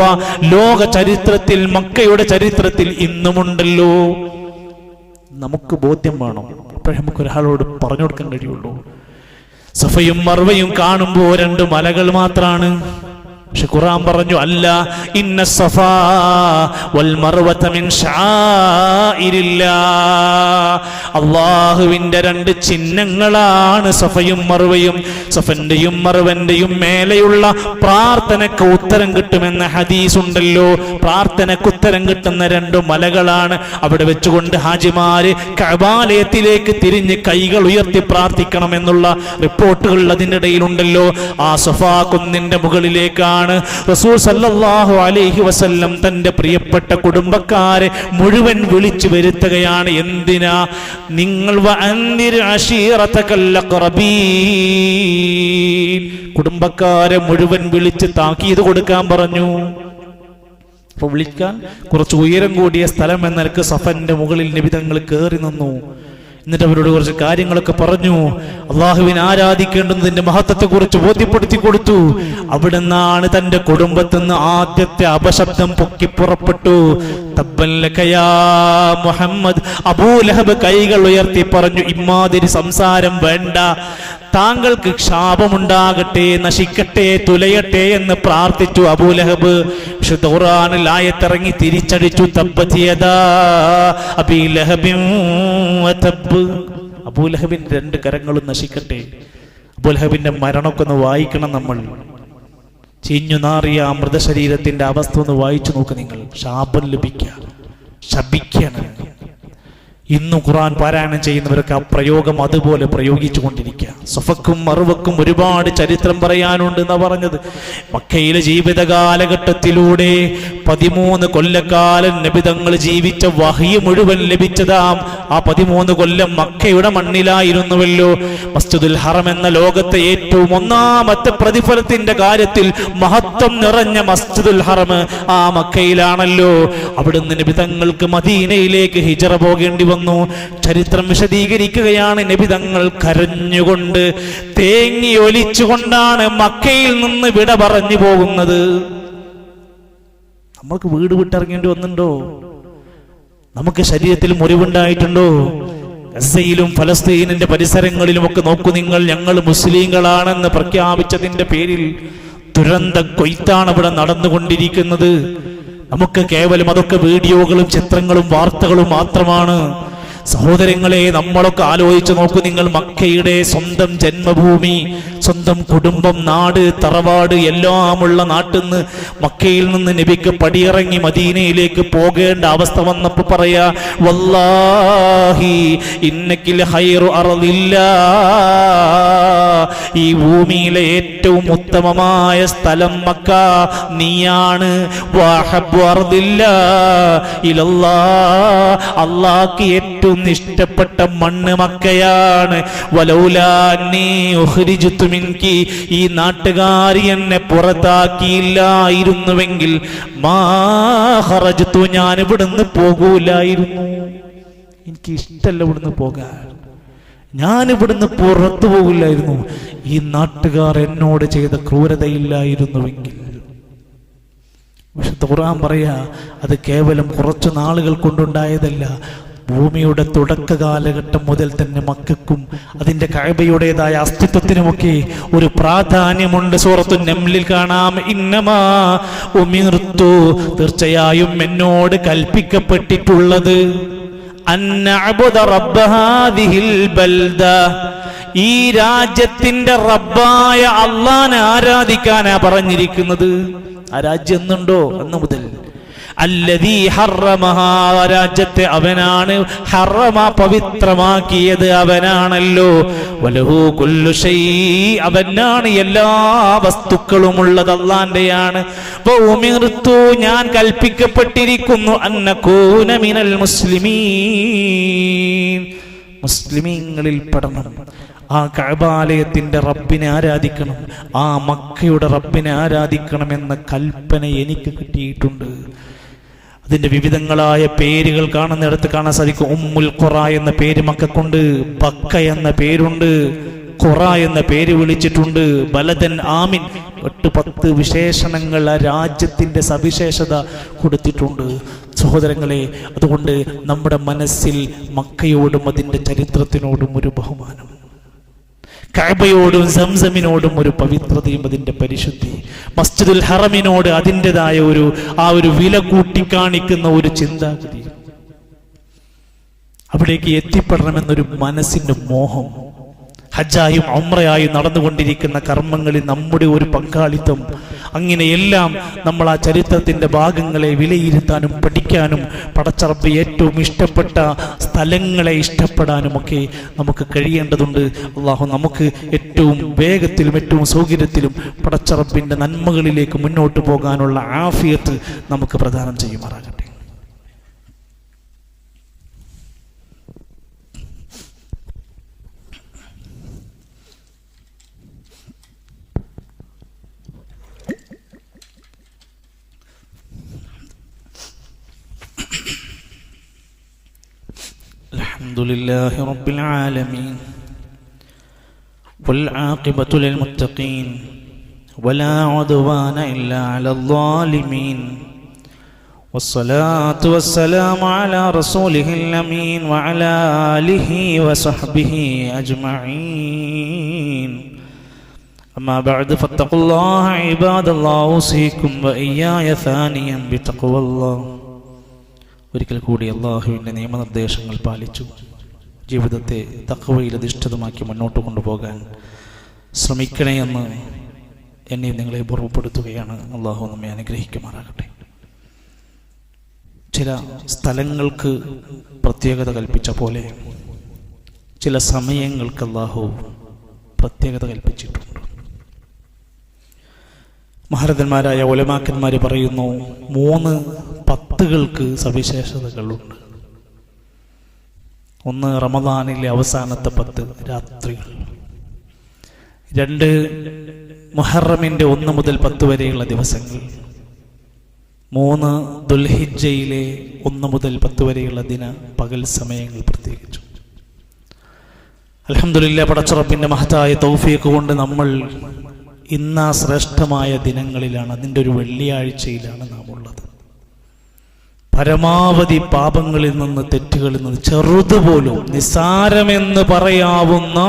ലോക ചരിത്രത്തിൽ, മക്കയുടെ ചരിത്രത്തിൽ ഇന്നുമുണ്ടല്ലോ. നമുക്ക് ബോധ്യം വേണം, അപ്പോഴേ നമുക്ക് ഒരാളോട് പറഞ്ഞു കൊടുക്കാൻ കഴിയുള്ളൂ. സഫയും മർവയും കാണുമ്പോൾ 2 മലകൾ മാത്രാണ്. പക്ഷെ ഖുർആൻ പറഞ്ഞു, അല്ല, ഇന്ന സഫാ വൽ മർവത മിൻ ശആഇരില്ലാഹ്, അല്ലാഹുവിന്റെ 2 ചിഹ്നങ്ങളാണ് സഫയും മർവയും. സഫന്റെയും മർവന്റെയും മേലെയുള്ള പ്രാർത്ഥനക്ക് ഉത്തരം കിട്ടുമെന്ന ഹദീസ് ഉണ്ടല്ലോ. പ്രാർത്ഥനക്ക് ഉത്തരം കിട്ടുന്ന 2 മലകളാണ്. അവിടെ വെച്ചുകൊണ്ട് ഹാജിമാര് കഅബാലയത്തിലേക്ക് തിരിഞ്ഞ് കൈകൾ ഉയർത്തി പ്രാർത്ഥിക്കണമെന്നുള്ള റിപ്പോർട്ടുകൾ അതിനിടയിലുണ്ടല്ലോ. ആ സഫാ കുന്നിന്റെ മുകളിലേക്കാണ് റസൂൽ സല്ലല്ലാഹു അലൈഹി വസല്ലം തന്റെ പ്രിയപ്പെട്ട കുടുംബക്കാരെ മുഴുവൻ വിളിച്ചു വരുത്തുകയാണ്. എന്തിനാ? നിങ്ങൾ വഅൻദിർ അശീറതകൽ അഖ്റബീൻ, കുടുംബക്കാരെ മുഴുവൻ വിളിച്ച് താക്കീത് കൊടുക്കാൻ പറഞ്ഞു. അപ്പൊ വിളിക്കാൻ കുറച്ച് ഉയരം കൂടിയ സ്ഥലം എന്ന നിലക്ക് സഫന്റെ മുകളിൽ നബി തങ്ങൾ കയറി നിന്നു. എന്നിട്ട് അവരോട് കുറച്ച് കാര്യങ്ങളൊക്കെ പറഞ്ഞു. അള്ളാഹുവിനെ ആരാധിക്കേണ്ടുന്നതിന്റെ മഹത്വത്തെക്കുറിച്ച് ബോധ്യപ്പെടുത്തി കൊടുത്തു. അവിടെ നിന്നാണ് തന്റെ കുടുംബത്തിൽ നിന്ന് ആദ്യത്തെ അപശബ്ദം പൊക്കിപ്പുറപ്പെട്ടു. തബ്ബൻ ലക യാ മുഹമ്മദ്. അബൂലഹബ് കൈകൾ ഉയർത്തി പറഞ്ഞു, ഇമ്മാതിരി സംസാരം വേണ്ട, താങ്കൾക്ക് ക്ഷാപമുണ്ടാകട്ടെ, നശിക്കട്ടെ, തുലയട്ടെ എന്ന് പ്രാർത്ഥിച്ചു അബൂലഹബ്. വിശുദ്ധ ഖുർആനിൽ ആയത്തിറങ്ങി തിരിച്ചടിച്ചു, തബ്ബത് യദാ അബീ ലഹബിൻ വതബ്ബ്. അബൂലഹബിന്റെ 2 കരങ്ങളും നശിക്കട്ടെ. അബൂലഹബിന്റെ മരണമൊക്കെ ഒന്ന് വായിക്കണം നമ്മൾ. ചീഞ്ഞു നാറിയ ആ മൃതശരീരത്തിന്റെ അവസ്ഥ ഒന്ന് വായിച്ചു നോക്ക് നിങ്ങൾ. ശാപം ലഭിക്കുക, ശപിക്കണം. ഇന്ന് ഖുർആൻ പാരായണം ചെയ്യുന്നവർക്ക് ആ പ്രയോഗം അതുപോലെ പ്രയോഗിച്ചു കൊണ്ടിരിക്കുക. സഫക്കും മറുവക്കും ഒരുപാട് ചരിത്രം പറയാനുണ്ട് എന്നാ പറഞ്ഞത്. മക്കയിലെ ജീവിത കാലഘട്ടത്തിലൂടെ 13 കൊല്ലക്കാലം നബിതങ്ങൾ ജീവിച്ച വഹി മുഴുവൻ ലഭിച്ചതാം ആ 13 കൊല്ലം മക്കയുടെ മണ്ണിലായിരുന്നുവല്ലോ. മസ്ജിദുൽ ഹറം എന്ന ലോകത്തെ ഏറ്റവും ഒന്നാമത്തെ പ്രതിഫലത്തിന്റെ കാര്യത്തിൽ മഹത്വം നിറഞ്ഞ മസ്ജിദുൽ ഹറം ആ മക്കയിലാണല്ലോ. അവിടുന്ന് നബിതങ്ങൾക്ക് മദീനയിലേക്ക് ഹിജറ പോകേണ്ടി വന്നു. ചരിത്രം വിശദീകരിക്കുകയാണ്. നബിതങ്ങൾ കരഞ്ഞുകൊണ്ട് തേങ്ങി ഒലിച്ചുകൊണ്ടാണ് മക്കയിൽ നിന്ന് വിട പറഞ്ഞു പോകുന്നത്. നമ്മൾക്ക് വീട് വിട്ടിറങ്ങേണ്ടി വന്നിട്ടുണ്ടോ? നമുക്ക് ശരീരത്തിൽ മുറിവുണ്ടായിട്ടുണ്ടോ? ഗസയിലും ഫലസ്തീനിന്റെ പരിസരങ്ങളിലും ഒക്കെ നോക്കൂ നിങ്ങൾ. ഞങ്ങൾ മുസ്ലിങ്ങളാണെന്ന് പ്രഖ്യാപിച്ചതിന്റെ പേരിൽ ദുരന്ത കൊയ്ത്താണ് ഇവിടെ നടന്നുകൊണ്ടിരിക്കുന്നത്. നമുക്ക് കേവലം അതൊക്കെ വീഡിയോകളും ചിത്രങ്ങളും വാർത്തകളും മാത്രമാണ്. സഹോദരങ്ങളെ, നമ്മളൊക്കെ ആലോചിച്ച് നോക്കൂ നിങ്ങൾ. മക്കയുടെ സ്വന്തം ജന്മഭൂമി, സ്വന്തം കുടുംബം, നാട്, തറവാട് എല്ലാമുള്ള നാട്ടിൽ നിന്ന് മക്കയിൽ നിന്ന് നബിക്ക് പടിയിറങ്ങി മദീനയിലേക്ക് പോകേണ്ട അവസ്ഥ വന്നപ്പോൾ പറയാ, വല്ലാഹി ഇന്നകിൽ ഖൈറു അർദില്ലാ, ഈ ഭൂമിയിലെ ഏറ്റവും ഉത്തമമായ സ്ഥലം മക്ക നീയാണ്. വഹബ്ബു അർദില്ലാ ഇലല്ലാഹ്, അല്ലാഹ്ക്ക് ഏറ്റവും ഇഷ്ടപ്പെട്ട മണ്ണ് മക്കയാണ്. വലൗലാ അന്നീ ഉഖ്രിജ്തു മിൻകി, ഈ നാട്ടുകാരി എന്നെ പുറത്താക്കിയില്ലായിരുന്നുവെങ്കിൽ മാ ഖറജ്തു, ഞാൻ ഇവിടുന്ന് പോകൂലായിരുന്നു. എനിക്ക് ഇഷ്ടമല്ല ഇവിടുന്ന് പോകാൻ, ഞാൻ ഇവിടുന്ന് പുറത്തു പോകില്ലായിരുന്നു. ഈ നാട്ടുകാർ എന്നോട് ചെയ്ത ക്രൂരതയില്ലായിരുന്നുവെങ്കിൽ. വിശുദ്ധ ഖുർആൻ പറയാ, അത് കേവലം കുറച്ചു നാളുകൾ കൊണ്ടുണ്ടായതല്ല. ഭൂമിയുടെ തുടക്ക കാലഘട്ടം മുതൽ തന്നെ മക്കൾക്കും അതിന്റെ കഅബയുടേതായ അസ്തിത്വത്തിനുമൊക്കെ ഒരു പ്രാധാന്യമുണ്ട്. സൂറത്തു നംലിൽ കാണാം, ഇന്നമാ ഉമിർതു, തീർച്ചയായും എന്നോട് കൽപ്പിക്കപ്പെട്ടിട്ടുള്ളത് അന്നഅബുദ റബ്ബ ഹാദിഹിൽ ബൽദ, ഈ രാജ്യത്തിന്റെ റബ്ബായ അല്ലാഹനെ ആരാധിക്കാനാ പറഞ്ഞിരിക്കുന്നത്. ആ രാജ്യം എന്നുണ്ടോ അന്ന് മുതൽ. അല്ലദീ ഹറമഹാ, രാജ്യത്തെ അവനാണ് ഹറമ പവിത്രമാക്കിയത് അവനാണല്ലോ. വലഹു കുല്ലു ശൈ, അവനാണ് എല്ലാ വസ്തുക്കളും ഉള്ളത് അല്ലാഹുവിന്റെയാണ്. വഉമിർതു, ഞാൻ കൽപ്പിക്കപ്പെട്ടിരിക്കുന്നു അന്നകൂന മിനൽ മുസ്ലിമീൻ, മുസ്ലിമീങ്ങളിൽ പെടണം. ആ കഅബാലയത്തിന്റെ റബ്ബിനെ ആരാധിക്കണം, ആ മക്കയുടെ റബ്ബിനെ ആരാധിക്കണം എന്ന കൽപ്പന എനിക്ക് കിട്ടിയിട്ടുണ്ട്. അതിന്റെ വിവിധങ്ങളായ പേരുകൾ കാണുന്നിടത്ത് കാണാൻ സാധിക്കും. ഉമ്മുൽ ഖുറ എന്ന പേര് മക്കക്കുണ്ട്, ബക്ക എന്ന പേരുണ്ട്, ഖുറ എന്ന പേര് വിളിച്ചിട്ടുണ്ട്, ബലദൻ ആമിൻ, 8-10 വിശേഷണങ്ങൾ ആ രാജ്യത്തിന്റെ സവിശേഷത കൊടുത്തിട്ടുണ്ട്. സഹോദരങ്ങളെ, അതുകൊണ്ട് നമ്മുടെ മനസ്സിൽ മക്കയോടും അതിന്റെ ചരിത്രത്തിനോടും ഒരു ബഹുമാനം, കഅബയോടും സംസമിനോടും ഒരു പവിത്രതയും അതിന്റെ പരിശുദ്ധി, മസ്ജിദുൽ ഹറമിനോട് അതിൻ്റെതായ ആ ഒരു വില കൂട്ടിക്കാണിക്കുന്ന ഒരു ചിന്താഗതി, അവിടേക്ക് എത്തിപ്പെടണമെന്നൊരു മനസ്സിന്റെ മോഹം, ഹജ്ജായും ഉംറയായും നടന്നുകൊണ്ടിരിക്കുന്ന കർമ്മങ്ങളിൽ നമ്മുടെ ഒരു പങ്കാളിത്തം, അങ്ങനെയെല്ലാം നമ്മൾ ആ ചരിത്രത്തിന്റെ ഭാഗങ്ങളെ വിലയിരുത്താനും പഠിക്കാനും പടച്ചറബ് ഏറ്റവും ഇഷ്ടപ്പെട്ട സ്ഥലങ്ങളെ ഇഷ്ടപ്പെടാനുമൊക്കെ നമുക്ക് കഴിയേണ്ടതുണ്ട്. അള്ളാഹു നമുക്ക് ഏറ്റവും വേഗത്തിലും ഏറ്റവും സൗകര്യത്തിലും പടച്ചറബിന്റെ നന്മകളിലേക്ക് മുന്നോട്ട് പോകാനുള്ള ആഫിയത്ത് നമുക്ക് പ്രദാനം ചെയ്യുമാറാകട്ടെ. الحمدلله رب العالمين والعاقبة للمتقين ولا عدوان إلا على الظالمين والصلاة والسلام على رسوله الأمين وعلى آله وصحبه أجمعين أما بعد فاتقوا الله عباد الله أوصيكم وإياي ثانيا بتقوى الله. ഒരിക്കൽ കൂടി അള്ളാഹുവിൻ്റെ നിയമനിർദ്ദേശങ്ങൾ പാലിച്ചു ജീവിതത്തെ തഖ്വയിൽ അധിഷ്ഠിതമാക്കി മുന്നോട്ട് കൊണ്ടുപോകാൻ ശ്രമിക്കണേ എന്ന് എന്നെ നിങ്ങളെ ഓർമ്മപ്പെടുത്തുകയാണ്. അള്ളാഹു നമ്മെ അനുഗ്രഹിക്കുമാറാകട്ടെ. ചില സ്ഥലങ്ങൾക്ക് പ്രത്യേകത കൽപ്പിച്ച പോലെ ചില സമയങ്ങൾക്ക് അള്ളാഹു പ്രത്യേകത കൽപ്പിച്ചിട്ടുണ്ട്. മഹാരഥന്മാരായ ഉലമാക്കന്മാർ പറയുന്നു 3 പത്തുകൾക്ക് സവിശേഷതകളുണ്ട്. ഒന്ന് റമദാനിലെ അവസാനത്തെ 10 രാത്രികൾ, 2 മുഹറമിൻ്റെ 1 മുതൽ 10 വരെയുള്ള ദിവസങ്ങൾ, 3 ദുൽഹിജ്ജയിലെ 1 മുതൽ 10 വരെയുള്ള പകൽ സമയങ്ങൾ പ്രത്യേകിച്ചു. അൽഹംദുലില്ലാഹ്, പടച്ചറബിൻ്റെ മഹത്തായ തൗഫീഖ് കൊണ്ട് നമ്മൾ ഇന്ന് ശ്രേഷ്ഠമായ ദിനങ്ങളിലാണ്, അതിൻ്റെ ഒരു വെള്ളിയാഴ്ചയിലാണ് നാം ഉള്ളത്. പരമാവധി പാപങ്ങളിൽ നിന്ന്, തെറ്റുകളിൽ നിന്ന്, ചെറുതുപോലും നിസ്സാരമെന്ന് പറയാവുന്ന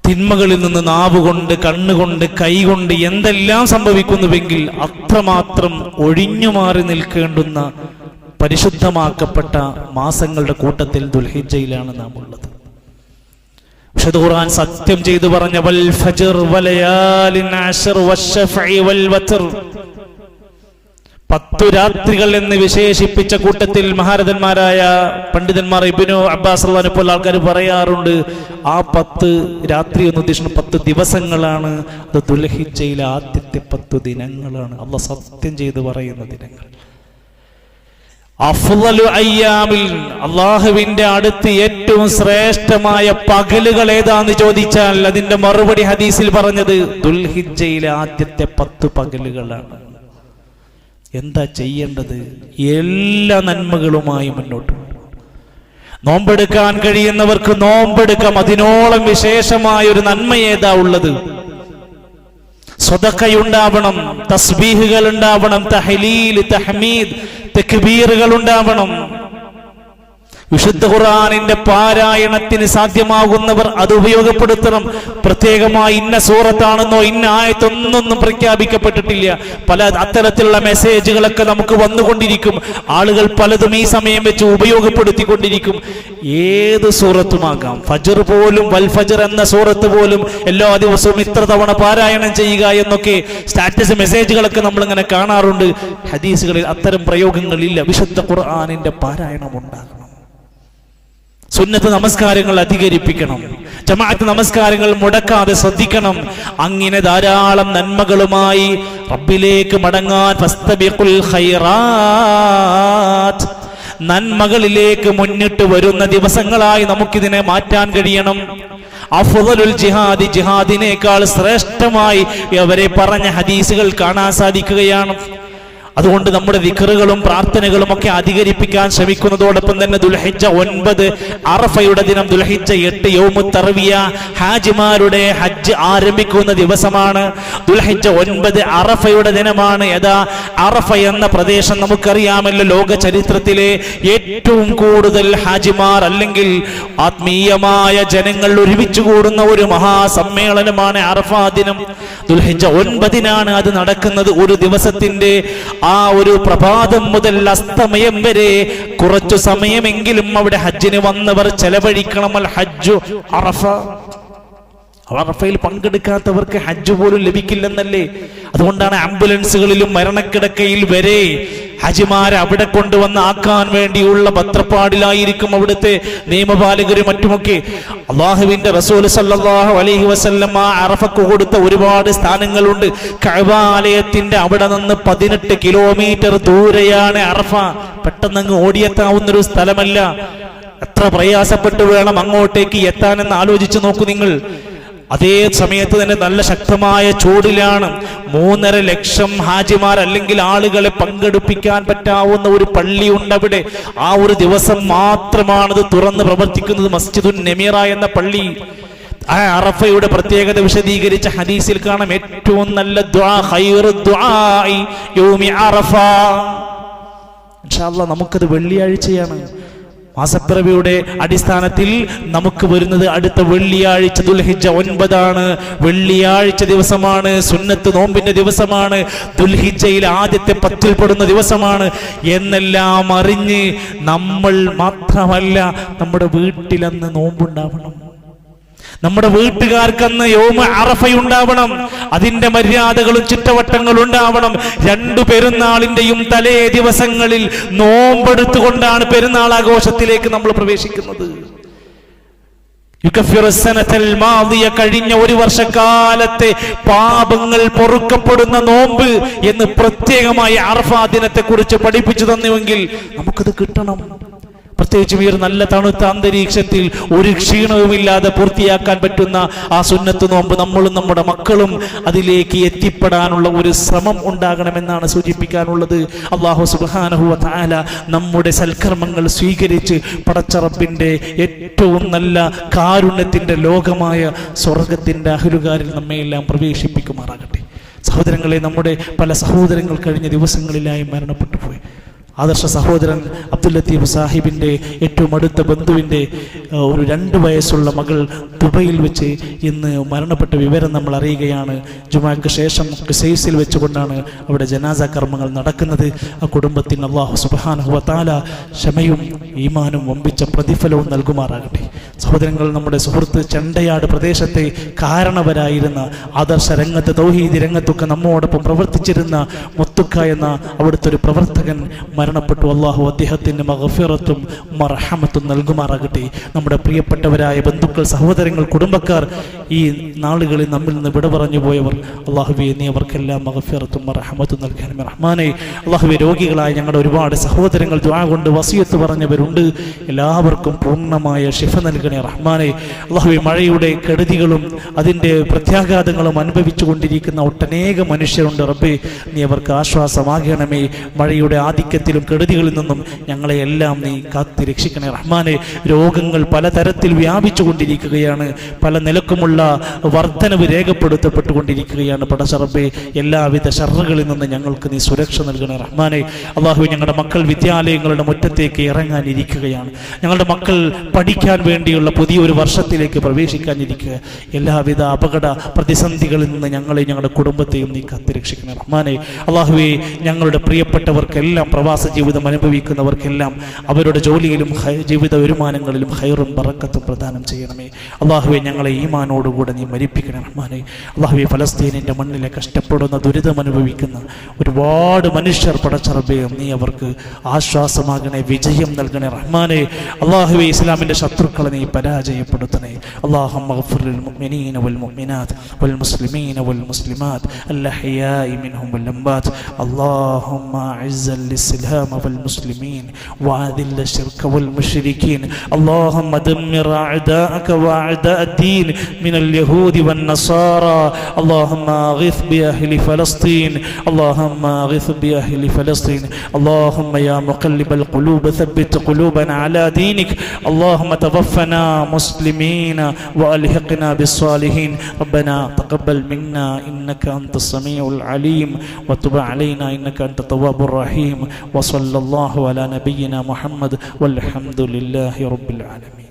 തിന്മകളിൽ നിന്ന് നാവുകൊണ്ട്, കണ്ണുകൊണ്ട്, കൈകൊണ്ട് എന്തെല്ലാം സംഭവിക്കുന്നുവെങ്കിൽ അത്രമാത്രം ഒഴിഞ്ഞു മാറി നിൽക്കേണ്ടുന്ന പരിശുദ്ധമാക്കപ്പെട്ട മാസങ്ങളുടെ കൂട്ടത്തിൽ ദുൽഹിജ്ജയിലാണ് നാം ഉള്ളത്. വിശുദ്ധ ഖുർആൻ സത്യം ചെയ്തു പറഞ്ഞ വൽ ഫജ്ർ വലയാലിൻ അശ്ർ വശഫഇ വൽ വത്ർ, 10 രാത്രികൾ എന്ന് വിശേഷിപ്പിച്ച കൂട്ടത്തിൽ മഹാരഥന്മാരായ പണ്ഡിതന്മാർ ഇബ്നു അബ്ബാസ് അള്ളാഹു പോലെ ആൾക്കാർ പറയാറുണ്ട്, ആ 10 രാത്രി എന്ന് ഉദ്ദേശിക്കുന്ന 10 ദിവസങ്ങളാണ്. അത് ദുൽഹിജ്ജയിലെ ആദ്യത്തെ 10 ദിനങ്ങളാണ്. അള്ളാഹ് സത്യം ചെയ്ത് പറയുന്ന ദിനങ്ങൾ. അഫ്ളലു അയ്യാമിൽ, അള്ളാഹുവിന്റെ അടുത്ത് ഏറ്റവും ശ്രേഷ്ഠമായ പകലുകൾ ഏതാന്ന് ചോദിച്ചാൽ അതിന്റെ മറുപടി ഹദീസിൽ പറഞ്ഞത് ദുൽഹിജ്ജയിലെ ആദ്യത്തെ 10 പകലുകളാണ്. എന്താ ചെയ്യേണ്ടത്? എല്ലാ നന്മകളുമായി മുന്നോട്ട് നോമ്പെടുക്കാൻ കഴിയുന്നവർക്ക് നോമ്പെടുക്കാം. അതിനോളം വിശേഷമായ ഒരു നന്മ ഏതാ ഉള്ളത്? സ്വതക്കയുണ്ടാവണം, തസ്ബീഹുകൾ ഉണ്ടാവണം, തഹ്ലീൽ, തഹ്മീദ്, തക്ബീറുകൾ ഉണ്ടാവണം. വിശുദ്ധ ഖുർആനിന്റെ പാരായണത്തിന് സാധ്യമാകുന്നവർ അത് ഉപയോഗപ്പെടുത്തണം. പ്രത്യേകമായി ഇന്ന സൂറത്താണെന്നോ ഇന്ന ആയത്തൊന്നും പ്രഖ്യാപിക്കപ്പെട്ടിട്ടില്ല. പല അത്തരത്തിലുള്ള മെസ്സേജുകളൊക്കെ നമുക്ക് വന്നുകൊണ്ടിരിക്കും. ആളുകൾ പലതും ഈ സമയം വെച്ച് ഉപയോഗപ്പെടുത്തിക്കൊണ്ടിരിക്കും. ഏത് സൂറത്തുമാകാം. ഫജ്ർ പോലും, വൽ ഫജ്ർ എന്ന സൂറത്ത് പോലും എല്ലാ ദിവസവും ഇത്ര തവണ പാരായണം ചെയ്യുക എന്നൊക്കെ സ്റ്റാറ്റസ് മെസ്സേജുകളൊക്കെ നമ്മളിങ്ങനെ കാണാറുണ്ട്. ഹദീസുകളിൽ അത്തരം പ്രയോഗങ്ങളില്ല. വിശുദ്ധ ഖുർആനിന്റെ പാരായണം ഉണ്ടാകണം. സുന്നത്ത് നമസ്കാരങ്ങൾ അധികരിപ്പിക്കണം. ജമാഅത്ത് നമസ്കാരങ്ങൾ മുടക്കാതെ ശ്രദ്ധിക്കണം. അങ്ങനെ ധാരാളം നന്മകളുമായി റബ്ബിലേക്ക് മടങ്ങാൻ ഫസ്തബിഖുൽ ഖൈറാത്ത്, നന്മകളിലേക്ക് മുന്നിട്ട് വരുന്ന ദിവസങ്ങളായി നമുക്കിതിനെ മാറ്റാൻ കഴിയണം. അഫ്ളലുൽ ജിഹാദി, ജിഹാദിനേക്കാൾ ശ്രേഷ്ഠമായി അവരെ പറഞ്ഞ ഹദീസുകൾ കാണാൻ സാധിക്കുകയാണ്. അതുകൊണ്ട് നമ്മുടെ ദിക്റുകളും പ്രാർത്ഥനകളും ഒക്കെ അധികരിപ്പിക്കാൻ ശ്രമിക്കുന്നതോടൊപ്പം തന്നെ ദുൽഹിജ്ജ 9 അറഫയുടെ ദിനം, ദുൽഹിജ്ജ 8 യൗമുത് തർവിയ, ഹാജിമാരുടെ ഹജ്ജ് ആരംഭിക്കുന്ന ദിവസമാണ്. ദുൽഹിജ്ജ 9 അറഫയുടെ ദിനമാണ്. യഥാ അറഫ എന്ന പ്രദേശം നമുക്കറിയാമല്ലോ, ലോക ചരിത്രത്തിലെ ഏറ്റവും കൂടുതൽ ഹാജിമാർ അല്ലെങ്കിൽ ആത്മീയമായ ജനങ്ങൾ ഒരുമിച്ച് കൂടുന്ന ഒരു മഹാസമ്മേളനമാണ് അറഫ ദിനം. ദുൽഹിജ്ജ 9-നാണ് അത് നടക്കുന്നത്. ഒരു ദിവസത്തിന്റെ ആ ഒരു പ്രഭാതം മുതൽ അസ്തമയം വരെ കുറച്ചു സമയമെങ്കിലും അവിടെ ഹജ്ജിന് വന്നവർ ചെലവഴിക്കണം. അൽ ഹജ്ജു അറഫ, അറഫയിൽ പങ്കെടുക്കാത്തവർക്ക് ഹജ്ജ് പോലും ലഭിക്കില്ലെന്നല്ലേ. അതുകൊണ്ടാണ് ആംബുലൻസുകളിലും മരണക്കിടക്കയിൽ വരെ ഹജിമാരെ അവിടെ കൊണ്ടുവന്ന് ആക്കാൻ വേണ്ടിയുള്ള പത്രപ്പാടിലായിരിക്കും അവിടുത്തെ നിയമപാലകരും മറ്റുമൊക്കെ. അള്ളാഹുവിന്റെ റസൂൽ സല്ലല്ലാഹു അലൈഹി വസല്ലം അറഫക്ക് കൊടുത്ത ഒരുപാട് സ്ഥാനങ്ങളുണ്ട്. കഅബ ആലയത്തിന്റെ അവിടെ നിന്ന് 18 കിലോമീറ്റർ ദൂരെയാണ് അറഫ. പെട്ടെന്നങ്ങ് ഓടിയെത്താവുന്നൊരു സ്ഥലമല്ല. എത്ര പ്രയാസപ്പെട്ട് വേണം അങ്ങോട്ടേക്ക് എത്താനെന്ന് ആലോചിച്ച് നോക്കൂ നിങ്ങൾ. അതേ സമയത്ത് തന്നെ നല്ല ശക്തമായ ചൂടിലാണ്. 3.5 ലക്ഷം ഹാജിമാർ അല്ലെങ്കിൽ ആളുകളെ പങ്കെടുപ്പിക്കാൻ പറ്റാവുന്ന ഒരു പള്ളി ഉണ്ട് അവിടെ. ആ ഒരു ദിവസം മാത്രമാണത് തുറന്ന് പ്രവർത്തിക്കുന്നത്. മസ്ജിദുൻ നമീറ എന്ന പള്ളി. ആ അറഫയുടെ പ്രത്യേകത വിശദീകരിച്ച ഹദീസിൽ കാണാം, ഏറ്റവും നല്ല ദുആ ഖൈറു ദുആഇ യൗമി അറഫ. ഇൻഷാ അല്ലാഹ് നമുക്കത് വെള്ളിയാഴ്ചയാണ്. മാസപ്പിറവിയുടെ അടിസ്ഥാനത്തിൽ നമുക്ക് വരുന്നത് അടുത്ത വെള്ളിയാഴ്ച ദുൽഹിജ്ജ 9 വെള്ളിയാഴ്ച ദിവസമാണ്. സുന്നത്ത് നോമ്പിന്റെ ദിവസമാണ്. ദുൽഹിജ്ജയിൽ ആദ്യത്തെ 10 പെടുന്ന ദിവസമാണ് എന്നെല്ലാം അറിഞ്ഞ് നമ്മൾ മാത്രമല്ല, നമ്മുടെ വീട്ടിലന്ന് നോമ്പുണ്ടാവണം. നമ്മുടെ വീട്ടുകാർക്കന്ന് യൗമ അറഫയുണ്ടാവണം. അതിന്റെ മര്യാദകളും ചുറ്റവട്ടങ്ങളും ഉണ്ടാവണം. 2 പെരുന്നാളിന്റെയും തലേ ദിവസങ്ങളിൽ നോമ്പെടുത്തുകൊണ്ടാണ് പെരുന്നാൾ ആഘോഷത്തിലേക്ക് നമ്മൾ പ്രവേശിക്കുന്നത്. കഴിഞ്ഞ 1 വർഷക്കാലത്തെ പാപങ്ങൾ പൊറുക്കപ്പെടുന്ന നോമ്പ് എന്ന് പ്രത്യേകമായി അറഫാ ദിനത്തെ കുറിച്ച് പഠിപ്പിച്ചു തന്നുവെങ്കിൽ നമുക്കത് കിട്ടണം. പ്രത്യേകിച്ചും ഈ നല്ല തണുത്ത അന്തരീക്ഷത്തിൽ ഒരു ക്ഷീണവുമില്ലാതെ പൂർത്തിയാക്കാൻ പറ്റുന്ന ആ സുന്നത്ത് നോമ്പ് നമ്മളും നമ്മുടെ മക്കളും അതിലേക്ക് എത്തിപ്പെടാനുള്ള ഒരു ശ്രമം ഉണ്ടാകണമെന്നാണ് സൂചിപ്പിക്കാനുള്ളത്. അല്ലാഹു സുബ്ഹാനഹു വ തആല നമ്മുടെ സൽക്കർമ്മങ്ങൾ സ്വീകരിച്ച് പടച്ച റബ്ബിന്റെ ഏറ്റവും നല്ല കാരുണ്യത്തിന്റെ ലോകമായ സ്വർഗത്തിന്റെ അഹ്ലുകാരിൽ നമ്മയെല്ലാം പ്രവേശിപ്പിക്കുമാറാകട്ടെ. സഹോദരങ്ങളെ, നമ്മുടെ പല സഹോദരങ്ങൾ കഴിഞ്ഞ ദിവസങ്ങളിലായി മരണപ്പെട്ടു പോയി. ആദർശ സഹോദരൻ അബ്ദുൽ ലത്തീഫ് സാഹിബിൻ്റെ ഏറ്റവും അടുത്ത ബന്ധുവിൻ്റെ ഒരു 2 വയസ്സുള്ള മകൾ ദുബൈയിൽ വെച്ച് ഇന്ന് മരണപ്പെട്ട വിവരം നമ്മൾ അറിയുകയാണ്. ജുമാക്ക് ശേഷം ഖുസൈസിൽ വെച്ചുകൊണ്ടാണ് അവിടെ ജനാസ കർമ്മങ്ങൾ നടക്കുന്നത്. ആ കുടുംബത്തിന് അല്ലാഹു സുബ്ഹാനഹു വ തആല ക്ഷമയും ഈമാനും വമ്പിച്ച പ്രതിഫലവും നൽകുമാറാകട്ടെ. സഹോദരങ്ങൾ, നമ്മുടെ സുഹൃത്ത് ചെണ്ടയാട് പ്രദേശത്തെ കാരണവരായിരുന്ന ആദർശ രംഗത്ത് തൗഹീദ് രംഗത്തൊക്കെ നമ്മോടൊപ്പം പ്രവർത്തിച്ചിരുന്ന മുത്തുക്ക എന്ന അവിടുത്തെ ഒരു പ്രവർത്തകൻ മരണപ്പെട്ടു. അല്ലാഹു അദ്ദേഹത്തിന് മഗ്ഫിറത്തും മർഹമത്തും നൽകുമാറാകട്ടെ. നമ്മുടെ പ്രിയപ്പെട്ടവരായ ബന്ധുക്കൾ, സഹോദരങ്ങൾ, കുടുംബക്കാർ, ഈ നാളുകളിൽ നമ്മിൽ നിന്ന് വിട പറഞ്ഞു പോയവർ, അല്ലാഹുവേ നീ അവർക്കെല്ലാം മഗ്ഫിറത്തും മർഹമത്തും നൽകണമേ റഹ്മാനേ. അല്ലാഹുവേ, രോഗികളായ ഞങ്ങളുടെ ഒരുപാട് സഹോദരങ്ങൾ ദുആ കൊണ്ട് വസിയത്ത് പറഞ്ഞവരുണ്ട്. എല്ലാവർക്കും പൂർണ്ണമായ ശിഫ നൽകണേ റഹ്മാനേ. അല്ലാഹുവേ, മഴയുടെ കെടുതികളും അതിൻ്റെ പ്രത്യാഘാതങ്ങളും അനുഭവിച്ചു കൊണ്ടിരിക്കുന്ന ഒട്ടനേക മനുഷ്യരുണ്ട്. റബ്ബേ, നീ അവർക്ക് ആശ്വാസമാകണമേ. മഴയുടെ ആധിക്യത്തിലും കെടുതികളിൽ നിന്നും ഞങ്ങളെ എല്ലാം നീ കാത്തി രക്ഷിക്കണേ റഹ്മാനെ. രോഗങ്ങൾ പലതരത്തിൽ വ്യാപിച്ചു കൊണ്ടിരിക്കുകയാണ്. പല നിലക്കുമുള്ള വർധനവ് രേഖപ്പെടുത്തപ്പെട്ടുകൊണ്ടിരിക്കുകയാണ്. പടച്ച റബ്ബേ, എല്ലാവിധ ശർറുകളിൽ നിന്ന് ഞങ്ങൾക്ക് നീ സുരക്ഷ നൽകണേ റഹ്മാനെ. അല്ലാഹുവേ, ഞങ്ങളുടെ മക്കൾ വിദ്യാലയങ്ങളുടെ മുറ്റത്തേക്ക് ഇറങ്ങാനിരിക്കുകയാണ്. ഞങ്ങളുടെ മക്കൾ പഠിക്കാൻ വേണ്ടിയുള്ള പുതിയൊരു വർഷത്തിലേക്ക് പ്രവേശിക്കാനിരിക്കുക. എല്ലാവിധ അപകട പ്രതിസന്ധികളിൽ നിന്ന് ഞങ്ങളെ ഞങ്ങളുടെ കുടുംബത്തെയും നീ കാത്തുരക്ഷിക്കണേ റഹ്മാനെ. അല്ലാഹുവേ, ഞങ്ങളുടെ പ്രിയപ്പെട്ടവർക്കെല്ലാം, പ്രവാസ ജീവിതം അനുഭവിക്കുന്നവർക്കെല്ലാം അവരുടെ ജോലിയിലും ജീവിത വരുമാനങ്ങളിലും ഖൈറും ബറക്കത്തും പ്രദാനം ചെയ്യണമേ. അല്ലാഹുവേ, ഞങ്ങളെ ഈമാനോടുകൂടെ നീ മരിപ്പിക്കണം റഹ്മാനെ. അല്ലാഹുവേ, ഫലസ്തീനിൻ്റെ മണ്ണിലെ കഷ്ടപ്പെടുന്ന ദുരിതം അനുഭവിക്കുന്ന ഒരുപാട് മനുഷ്യർ പടച്ച റബ്ബേ, നീ അവർക്ക് ആശ്വാസമാകണേ, വിജയം നൽകണേ റഹ്മാനെ. അല്ലാഹുവേ, ഇസ്ലാമിൻ്റെ ശത്രുക്കളെ നീ പരാജയപ്പെടുത്തണേ. അല്ലാഹുമ്മ ഗ്ഫിർ ലിൽ മുഅ്മിനീന വൽ മുഅ്മിനാത്ത് വൽ മുസ്ലിമീന വൽ മുസ്ലിമാത്ത് അൽഅഹ്യാഇ മിൻഹും വൽ അംവാത്ത്. അല്ലാഹുമ്മ അഇസ്സൽ الإسلام والمسلمين وأذل الشرك والمشركين. اللهم دمر أعداءك وأعداء الدين من اليهود والنصارى. اللهم أغث بأهل فلسطين. اللهم أغث بأهل فلسطين. اللهم يا مقلب القلوب ثبت قلوبنا على دينك. اللهم توفنا مسلمين وألحقنا بالصالحين. ربنا تقبل منا إنك أنت السميع العليم وتب علينا إنك أنت التواب الرحيم. وصلى الله على نبينا محمد والحمد لله رب العالمين.